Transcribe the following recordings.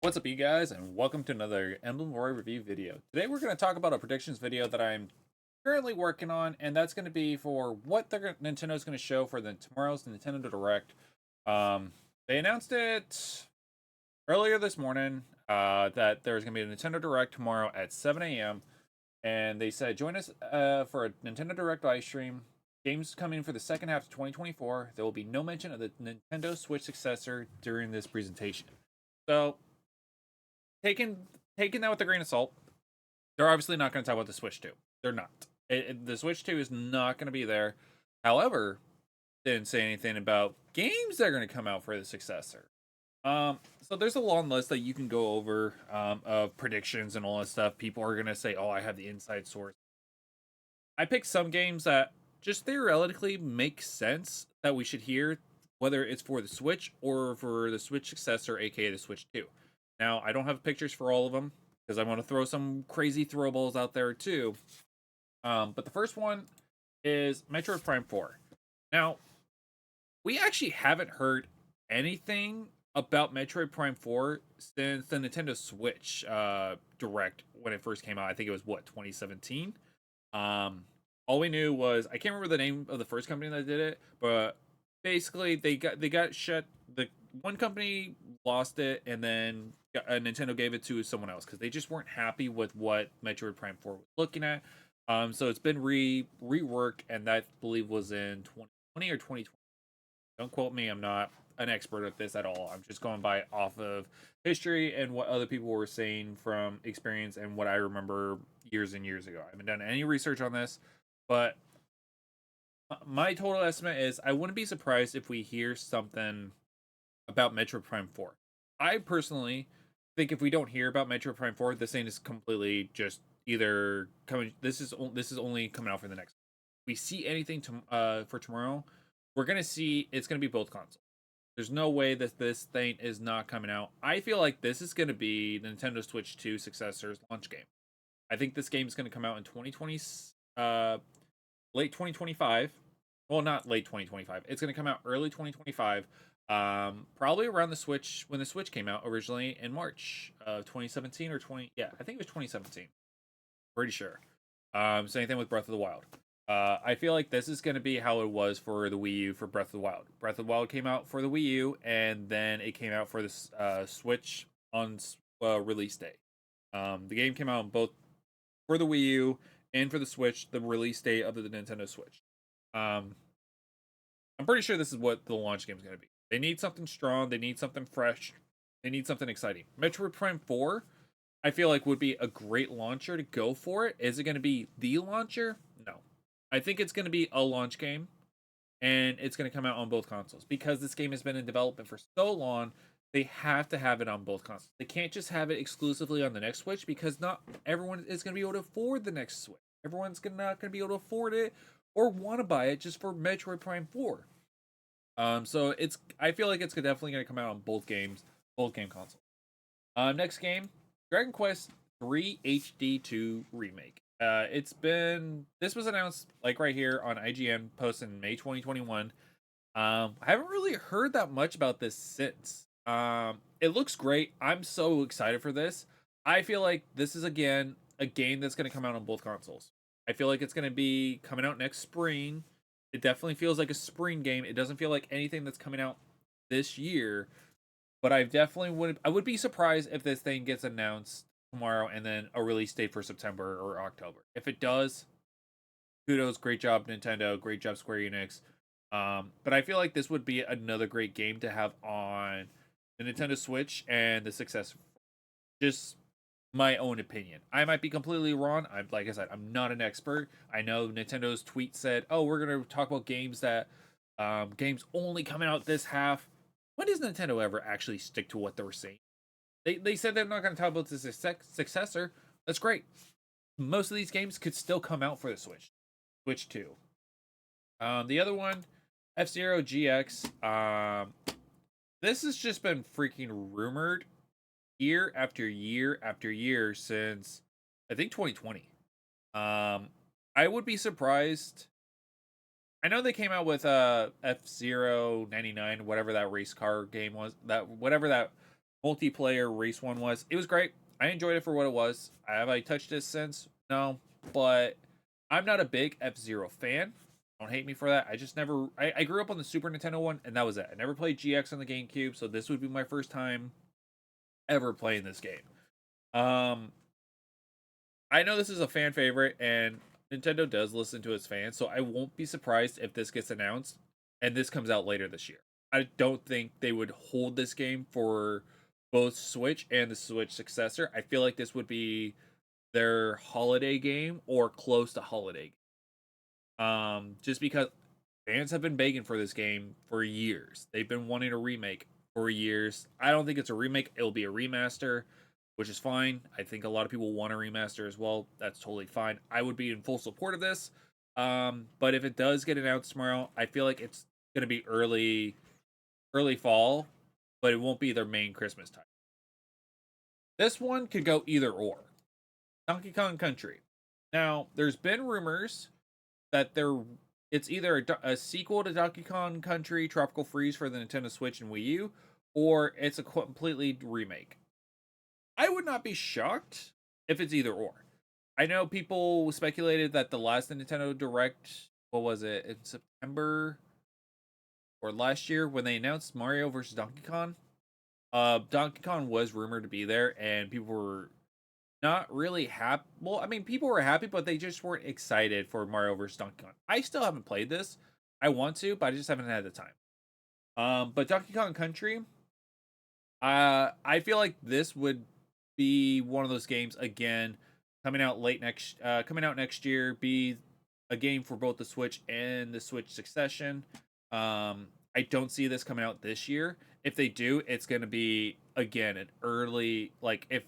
What's up, you guys, and welcome to another Emblem Roy review video. Today we're going to talk about a predictions video that I'm currently working on, and that's going to be for what Nintendo's going to show for tomorrow's Nintendo Direct. They announced it earlier this morning that there's going to be a Nintendo Direct tomorrow at 7 a.m. And they said, join us for a Nintendo Direct live stream. Games coming for the second half of 2024. There will be no mention of the Nintendo Switch successor during this presentation. So taking taking that with a grain of salt, they're obviously not going to talk about the Switch 2. They're not. The Switch 2 is not going to be there. However, they didn't say anything about games that are going to come out for the successor. So there's a long list that you can go over of predictions and all that stuff. People are going to say, "Oh, I have the inside source." I picked some games that just theoretically make sense that we should hear, whether it's for the Switch or for the Switch successor, aka the Switch 2. Now, I don't have pictures for all of them because I want to throw some crazy throwables out there too. But the first one is Metroid Prime 4. Now, we actually haven't heard anything about Metroid Prime 4 since the Nintendo Switch Direct when it first came out. I think it was 2017. All we knew was, I can't remember the name of the first company that did it, but basically they got shut. The one company lost it, and then Nintendo gave it to someone else because they just weren't happy with what Metroid Prime 4 was looking at. So it's been reworked, and that I believe was in 2020 or 2020. Don't quote me, I'm not an expert at this at all. I'm just going by off of history and what other people were saying from experience and what I remember years and years ago. I haven't done any research on this, but my total estimate is I wouldn't be surprised if we hear something about Metroid Prime 4. I personally think if we don't hear about Metroid Prime 4, this thing is completely just either coming. This is only coming out for the next. If we see anything for tomorrow, we're gonna see it's gonna be both consoles. There's no way that this thing is not coming out. I feel like this is gonna be Nintendo Switch 2 successor's launch game. I think this game is gonna come out in 2020, late 2025. Well, not late 2025. It's gonna come out early 2025. Probably around the Switch when the Switch came out originally in March of 2017 or 20. Yeah, I think it was 2017. Pretty sure. Same thing with Breath of the Wild. I feel like this is going to be how it was for the Wii U for Breath of the Wild. Breath of the Wild came out for the Wii U, and then it came out for the Switch on release day. The game came out both for the Wii U and for the Switch, the release date of the Nintendo Switch. Um, I'm pretty sure this is what the launch game is going to be. They need something strong. They need something fresh. They need something exciting. Metroid Prime 4, I feel like would be a great launcher to go for it. Is it going to be the launcher? No. I think it's going to be a launch game, and it's going to come out on both consoles because this game has been in development for so long. They have to have it on both consoles. They can't just have it exclusively on the next Switch because not everyone is going to be able to afford the next Switch. Everyone's not going to be able to afford it or want to buy it just for Metroid Prime 4. So I feel like it's definitely going to come out on both game consoles. Next game, Dragon Quest 3 HD2 remake. This was announced like right here on IGN, posted in May 2021. I haven't really heard that much about this since. It looks great. I'm so excited for this. I feel like this is again a game that's going to come out on both consoles. I feel like it's going to be coming out next spring. It definitely feels like a spring game. It doesn't feel like anything that's coming out this year. But I would be surprised if this thing gets announced tomorrow and then a release date for September or October. If it does, kudos, great job Nintendo, great job Square Enix. But I feel like this would be another great game to have on the Nintendo Switch and the success. Just my own opinion. I might be completely wrong. Like I said, I'm not an expert. I know Nintendo's tweet said, "Oh, we're gonna talk about games that games only coming out this half." When does Nintendo ever actually stick to what they were saying? They said they're not going to talk about the successor. That's great. Most of these games could still come out for the Switch 2. The other one, F-Zero GX. This has just been freaking rumored year after year after year since I think 2020. I would be surprised. I know they came out with F-Zero 99, whatever that race car game was, that whatever that multiplayer race one was. It was great. I enjoyed it for what it was. Have I touched it since? No, but I'm not a big F-Zero fan. Don't hate me for that. I just never. I grew up on the Super Nintendo one, and that was it. I never played GX on the GameCube, so this would be my first time ever playing this game. Um, I know this is a fan favorite, and Nintendo does listen to its fans, so I won't be surprised if this gets announced and this comes out later this year. I don't think they would hold this game for both Switch and the Switch successor. I feel like this would be their holiday game or close to holiday. Just because fans have been begging for this game for years. They've been wanting a remake for years. I don't think it's a remake. It'll be a remaster, which is fine. I think a lot of people want a remaster as well. That's totally fine. I would be in full support of this. But if it does get announced tomorrow, I feel like it's gonna be early fall, but it won't be their main Christmas time. This one could go either or. Donkey Kong Country. Now, there's been rumors that it's either a sequel to Donkey Kong Country Tropical Freeze for the Nintendo Switch and Wii U, or it's a completely remake. I would not be shocked if it's either or. I know people speculated that the last Nintendo Direct, what was it, in September or last year when they announced Mario vs. Donkey Kong. Donkey Kong was rumored to be there, and people were not really happy. Well, I mean, people were happy, but they just weren't excited for Mario vs. Donkey Kong. I still haven't played this. I want to, but I just haven't had the time. But Donkey Kong Country, I feel like this would be one of those games again coming out next year. Be a game for both the Switch and the Switch Succession. I don't see this coming out this year. If they do, it's going to be again an early, like if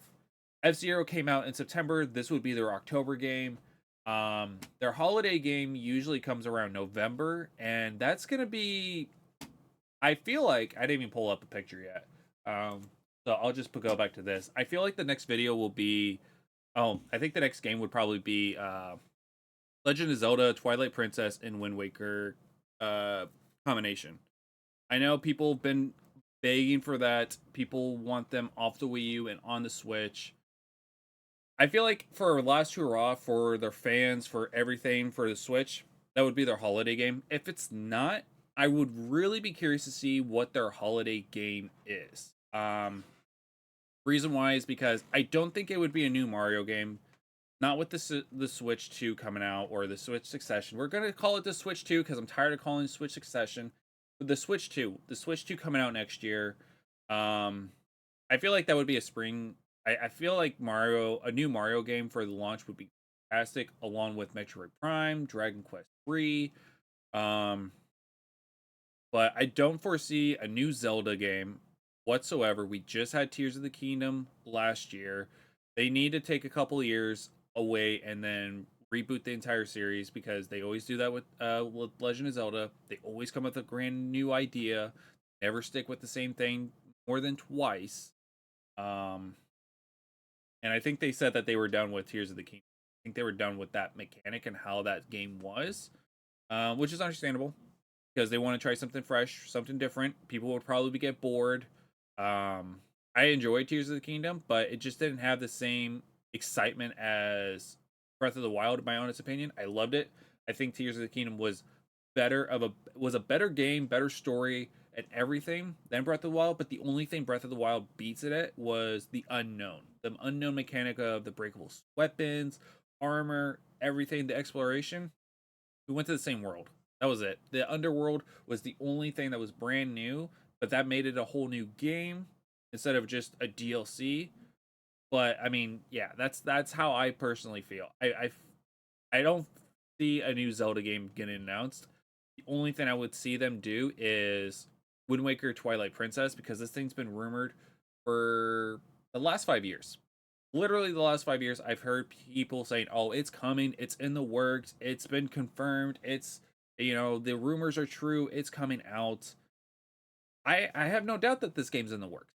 F-Zero came out in September, this would be their October game. Their holiday game usually comes around November, and that's going to be, I feel like I didn't even pull up a picture yet. So I'll just go back to this. I feel like the next video will be, oh, I think the next game would probably be Legend of Zelda, Twilight Princess, and Wind Waker combination. I know people have been begging for that. People want them off the Wii U and on the Switch. I feel like for last hurrah for their fans, for everything for the Switch, that would be their holiday game. If it's not, I would really be curious to see what their holiday game is. Reason why is because I don't think it would be a new Mario game. Not with the Switch 2 coming out or the Switch Succession. We're gonna call it the Switch 2 because I'm tired of calling it Switch Succession. But the Switch 2 coming out next year. I feel like that would be a spring. I feel like a new Mario game for the launch would be fantastic, along with Metroid Prime, Dragon Quest 3. Um, but I don't foresee a new Zelda game whatsoever. We just had Tears of the Kingdom last year. They need to take a couple years away and then reboot the entire series because they always do that with Legend of Zelda. They always come up with a grand new idea, never stick with the same thing more than twice. And I think they said that they were done with Tears of the Kingdom. I think they were done with that mechanic and how that game was, which is understandable because they want to try something fresh, something different. People would probably get bored. I enjoyed Tears of the Kingdom, but it just didn't have the same excitement as Breath of the Wild, in my honest opinion. I loved it. I think Tears of the Kingdom was a better game, better story, and everything than Breath of the Wild. But the only thing Breath of the Wild beats it at was the unknown mechanic of the breakable weapons, armor, everything, the exploration. We went to the same world. That was it. The underworld was the only thing that was brand new, but that made it a whole new game instead of just a DLC. But I mean, yeah, that's how I personally feel. I don't see a new Zelda game getting announced. The only thing I would see them do is Wind Waker Twilight Princess because this thing's been rumored for the last 5 years. Literally the last 5 years, I've heard people saying, "Oh, it's coming. It's in the works. It's been confirmed. It's the rumors are true. It's coming out." I have no doubt that this game's in the works.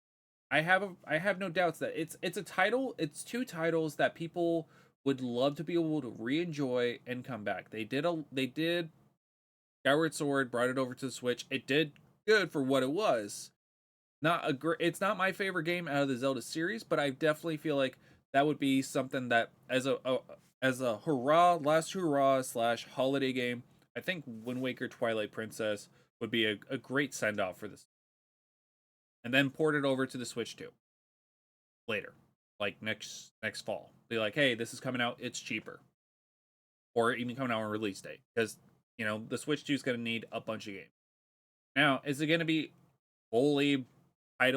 I have no doubts that it's a title. It's two titles that people would love to be able to re-enjoy and come back. They did Skyward Sword, brought it over to the Switch. It did good for what it was, Not a great. It's not my favorite game out of the Zelda series, but I definitely feel like that would be something that as a hurrah, last hurrah slash holiday game. I think Wind Waker Twilight Princess would be a great send off for this, and then port it over to the Switch too later, like next fall. Be like, hey, this is coming out. It's cheaper, or even coming out on release date, because the Switch 2 is going to need a bunch of games. Now, is it going to be fully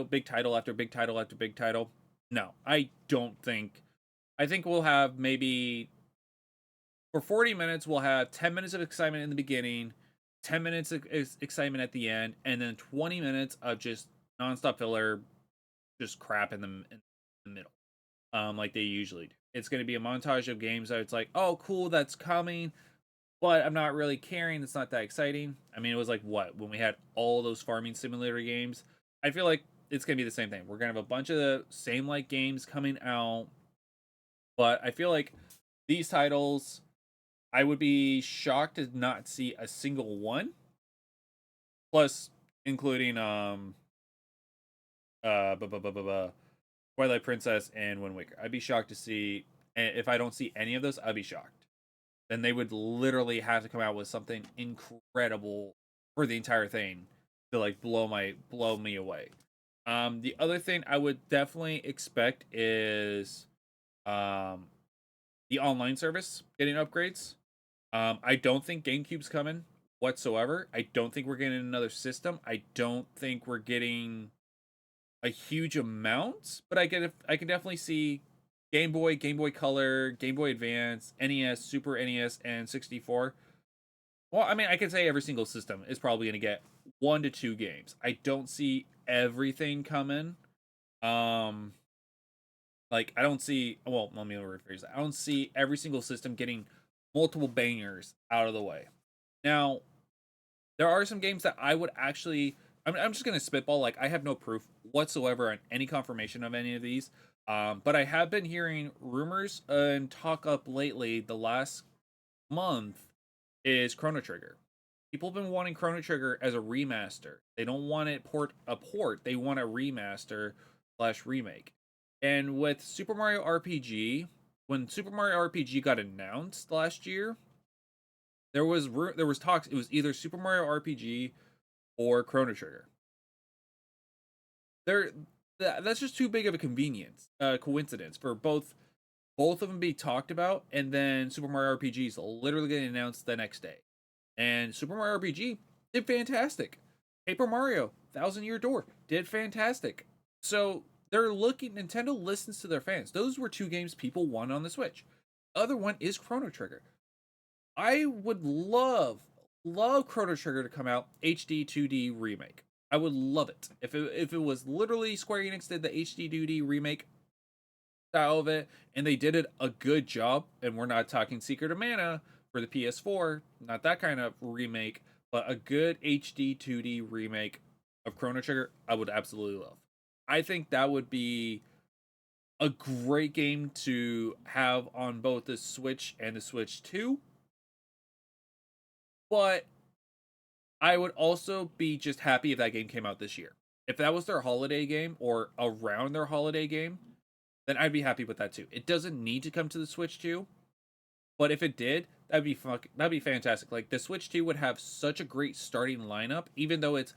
big title after big title after big title? No, I don't think. I think we'll have maybe for 40 minutes, we'll have 10 minutes of excitement in the beginning, 10 minutes of excitement at the end, and then 20 minutes of just nonstop filler, just crap in the middle, like they usually do. It's going to be a montage of games that it's like, oh, cool, that's coming, but I'm not really caring. It's not that exciting. I mean, it was like what when we had all those farming simulator games. I feel like it's gonna be the same thing. We're gonna have a bunch of the same like games coming out, but I feel like these titles, I would be shocked to not see a single one. Plus, including Twilight Princess and Wind Waker. I'd be shocked to see if I don't see any of those. I'd be shocked. Then they would literally have to come out with something incredible for the entire thing to like blow me away. The other thing I would definitely expect is the online service getting upgrades. I don't think GameCube's coming whatsoever. I don't think we're getting another system. I don't think we're getting a huge amount, but I can definitely see Game Boy, Game Boy Color, Game Boy Advance, NES, Super NES, and 64. Well, I mean, I can say every single system is probably going to get 1 to 2 games. I don't see everything coming. Um, like I don't see. Well, let me rephrase that. I don't see every single system getting multiple bangers out of the way. Now, there are some games that I would actually. I'm just gonna spitball. Like I have no proof whatsoever on any confirmation of any of these. But I have been hearing rumors and talk up lately. The last month is Chrono Trigger. People have been wanting Chrono Trigger as a remaster. They don't want it a port. They want a remaster slash remake. And with Super Mario RPG, when Super Mario RPG got announced last year, there was talks. It was either Super Mario RPG or Chrono Trigger. There, that's just too big of a coincidence for both of them be talked about, and then Super Mario RPG is literally getting announced the next day. And Super Mario RPG did fantastic. Paper Mario, Thousand Year Door did fantastic. So they're looking. Nintendo listens to their fans. Those were 2 games people wanted on the Switch. Other one is Chrono Trigger. I would love Chrono Trigger to come out HD 2D remake. I would love it if it was literally Square Enix did the HD 2D remake style of it, and they did it a good job. And we're not talking Secret of Mana for the PS4, not that kind of remake, but a good HD 2D remake of Chrono Trigger. I would absolutely love. I think that would be a great game to have on both the Switch and the Switch 2. But I would also be just happy if that game came out this year. If that was their holiday game or around their holiday game, then I'd be happy with that too. It doesn't need to come to the Switch 2, but if it did, that'd be fantastic. Like the Switch 2 would have such a great starting lineup, even though it's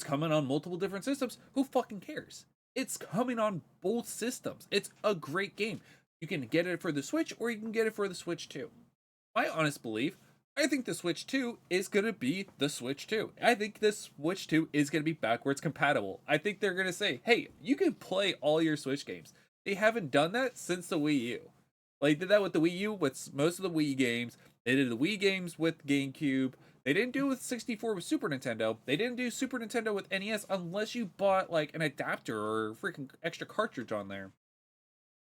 coming on multiple different systems. Who fucking cares? It's coming on both systems. It's a great game. You can get it for the Switch or you can get it for the Switch 2. My honest belief, I think the Switch 2 is going to be the Switch 2. I think the Switch 2 is going to be backwards compatible. I think they're going to say, hey, you can play all your Switch games. They haven't done that since the Wii U. Like, did that with the Wii U, with most of the Wii games. They did the Wii games with GameCube. They didn't do it with 64 with Super Nintendo. They didn't do Super Nintendo with NES unless you bought, like, an adapter or a freaking extra cartridge on there.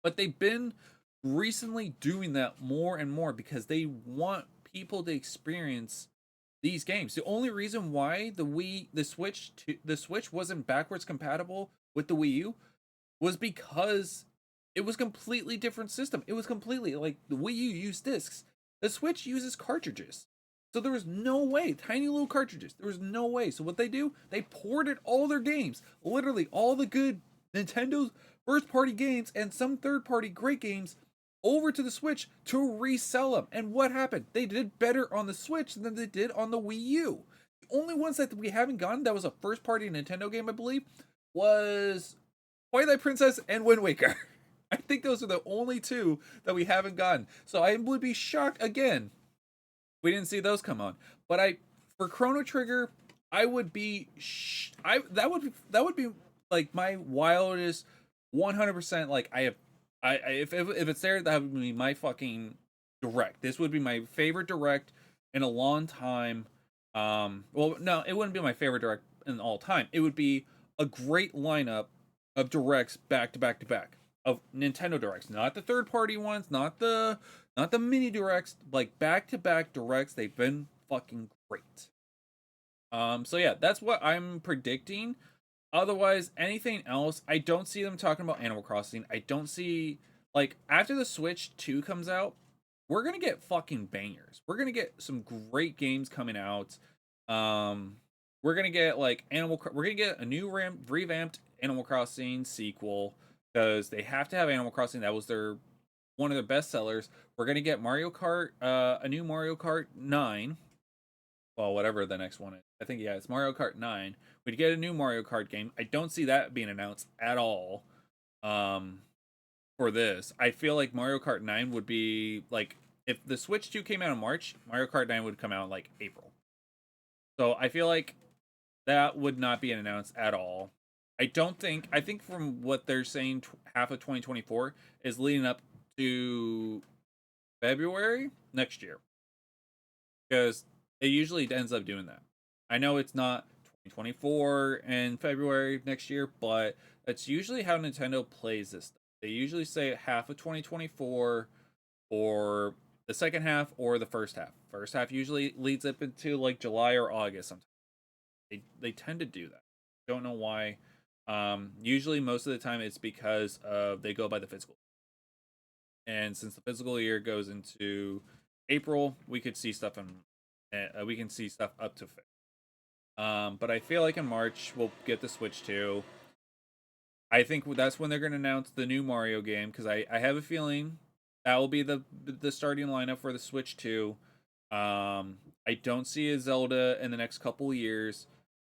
But they've been recently doing that more and more because they want people to experience these games. The only reason why the Switch wasn't backwards compatible with the Wii U was because it was completely different system. It was completely like the Wii U used discs. The Switch uses cartridges. So there was no way, tiny little cartridges. There was no way. So what they do, they ported all their games, literally all the good Nintendo's first party games and some third party great games over to the Switch to resell them. And what happened? They did better on the Switch than they did on the Wii U. The only ones that we haven't gotten that was a first party Nintendo game, I believe, was Twilight Princess and Wind Waker. I think those are the only two that we haven't gotten. So I would be shocked again. We didn't see those come on. But for Chrono Trigger, I would be that would be like my wildest 100%. Like if it's there, that would be my fucking direct. This would be my favorite direct in a long time. Well, no, it wouldn't be my favorite direct in all time. It would be a great lineup of directs back to back to back of Nintendo directs, not the third party ones, not the mini directs, like back to back directs. They've been fucking great. So yeah, that's what I'm predicting. Otherwise, anything else, I don't see them talking about Animal Crossing. I don't see, like, after the Switch 2 comes out, we're gonna get fucking bangers. We're gonna get some great games coming out. We're gonna get like we're gonna get a new revamped Animal Crossing sequel because they have to have Animal Crossing. That was one of their best sellers. We're gonna get Mario Kart, a new Mario Kart 9. Well, whatever the next one is. I think yeah, it's Mario Kart 9. We'd get a new Mario Kart game. I don't see that being announced at all. For this, I feel like Mario Kart 9 would be like if the Switch 2 came out in March, Mario Kart 9 would come out in like April. So I feel like that would not be announced at all. I think from what they're saying, half of 2024 is leading up to February next year because it usually ends up doing that. I know it's not 2024 and February next year, but that's usually how Nintendo plays this stuff. They usually say half of 2024 or the second half or the first half. First half usually leads up into like July or August sometimes. They tend to do that. Don't know why. Usually most of the time it's because they go by the physical. And since the physical year goes into April, we could see stuff we can see stuff up to February. But I feel like in March we'll get the Switch 2. I think that's when they're going to announce the new Mario game because I have a feeling that will be the starting lineup for the Switch 2. I don't see a Zelda in the next couple years.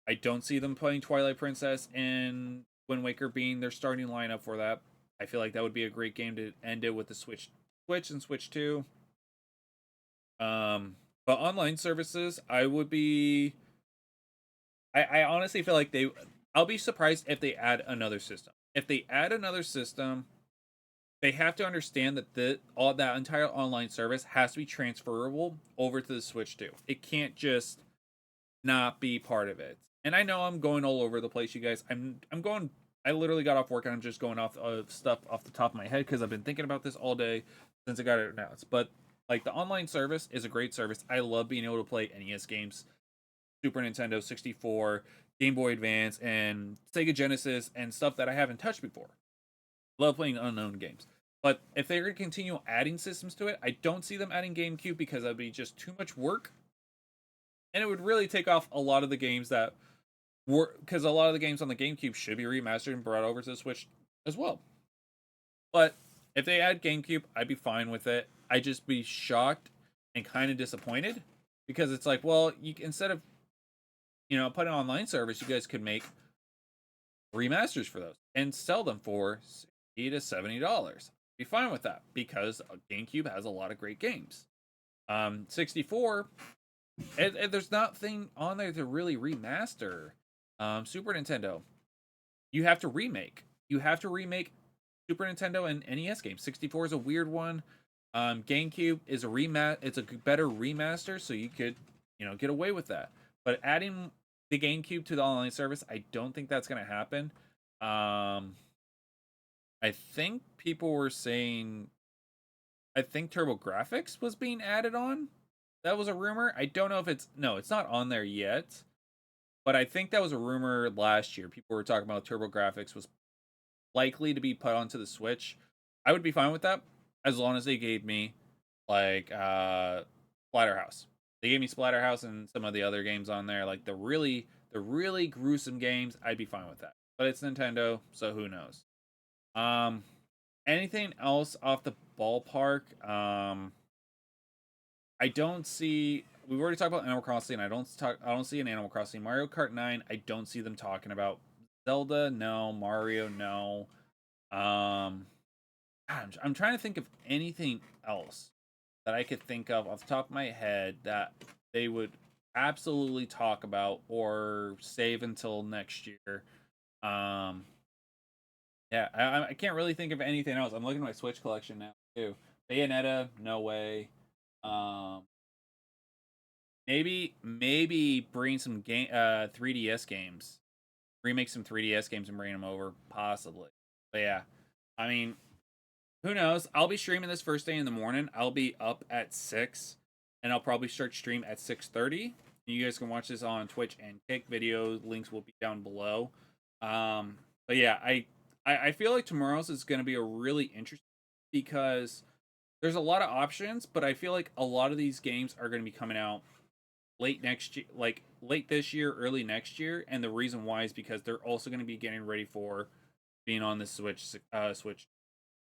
I don't see them playing Twilight Princess and Wind Waker being their starting lineup for that. I feel like that would be a great game to end it with the Switch and Switch 2. But online services, I honestly feel like I'll be surprised if they add another system. If they add another system, they have to understand that all that entire online service has to be transferable over to the Switch 2. It can't just not be part of it. And I know I'm going all over the place, you guys. I'm going. I literally got off work and I'm just going off of stuff off the top of my head because I've been thinking about this all day since I got it announced. But like the online service is a great service. I love being able to play NES games, Super Nintendo 64, Game Boy Advance, and Sega Genesis, and stuff that I haven't touched before. Love playing unknown games. But if they're going to continue adding systems to it, I don't see them adding GameCube because that'd be just too much work. And it would really take off a lot of the games that were, because a lot of the games on the GameCube should be remastered and brought over to the Switch as well. But if they add GameCube, I'd be fine with it. I'd just be shocked and kind of disappointed because it's like, well, instead of putting an online service, you guys could make remasters for those and sell them for $60 to $70. Be fine with that because GameCube has a lot of great games. 64, there's nothing on there to really remaster. Super Nintendo, you have to remake. You have to remake Super Nintendo and NES games. 64 is a weird one. GameCube is it's a better remaster, so you could, get away with that. But adding the GameCube to the online service, I don't think that's going to happen. I think people were saying, I think TurboGrafx was being added on. That was a rumor. I don't know if it's not on there yet. But I think that was a rumor last year. People were talking about TurboGrafx was likely to be put onto the Switch. I would be fine with that as long as they gave me like Splatterhouse. they gave me Splatterhouse and some of the other games on there, like the really gruesome games, I'd be fine with that. But it's Nintendo, so who knows? Um, anything else off the ballpark? I don't see. We've already talked about Animal Crossing. I don't see an Animal Crossing. Mario Kart 9. I don't see them talking about. Zelda, no. Mario, no. Um, I'm trying to think of anything else that I could think of off the top of my head that they would absolutely talk about or save until next year. Um, yeah, I can't really think of anything else. I'm looking at my Switch collection now too. Bayonetta, no way. Um, maybe bring some 3DS games, remake some 3DS games and bring them over possibly. But yeah, I mean, who knows? I'll be streaming this first day in the morning. I'll be up at 6, and I'll probably start stream at 6:30. You guys can watch this on Twitch and Kick. Video links will be down below. But yeah, I feel like tomorrow's is going to be a really interesting because there's a lot of options, but I feel like a lot of these games are going to be coming out late next year, like late this year, early next year, and the reason why is because they're also going to be getting ready for being on the Switch.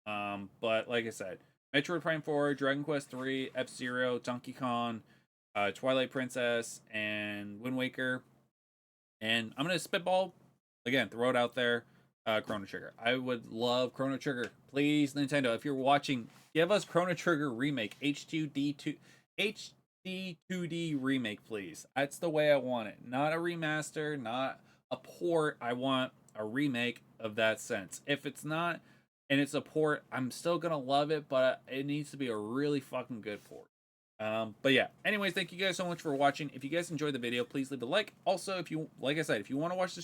But like I said, Metroid Prime 4, Dragon Quest 3, F Zero, Donkey Kong, Twilight Princess, and Wind Waker. And I'm gonna spitball again, throw it out there. Chrono Trigger. I would love Chrono Trigger. Please, Nintendo, if you're watching, give us Chrono Trigger remake H2D2 HD2D remake, please. That's the way I want it. Not a remaster, not a port. I want a remake of that sense. If it's not and it's a port, I'm still gonna love it, but it needs to be a really fucking good port. But yeah, anyways, thank you guys so much for watching. If you guys enjoyed the video, please leave a like. Also, if you, like I said, if you want to watch the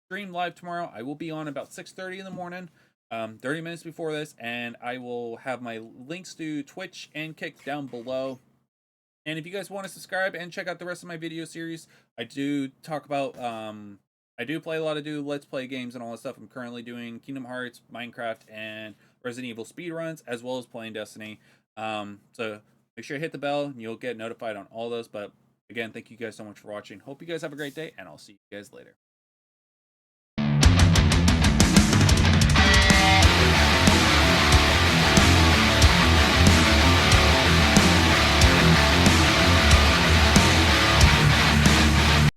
stream live tomorrow, I will be on about 6:30 in the morning, 30 minutes before this, and I will have my links to Twitch and Kick down below. And if you guys want to subscribe and check out the rest of my video series, I do talk about I do play a lot of let's play games and all that stuff. I'm currently doing Kingdom Hearts, Minecraft, and Resident Evil speedruns, as well as playing Destiny. So make sure you hit the bell and you'll get notified on all those. But again, thank you guys so much for watching. Hope you guys have a great day, and I'll see you guys later.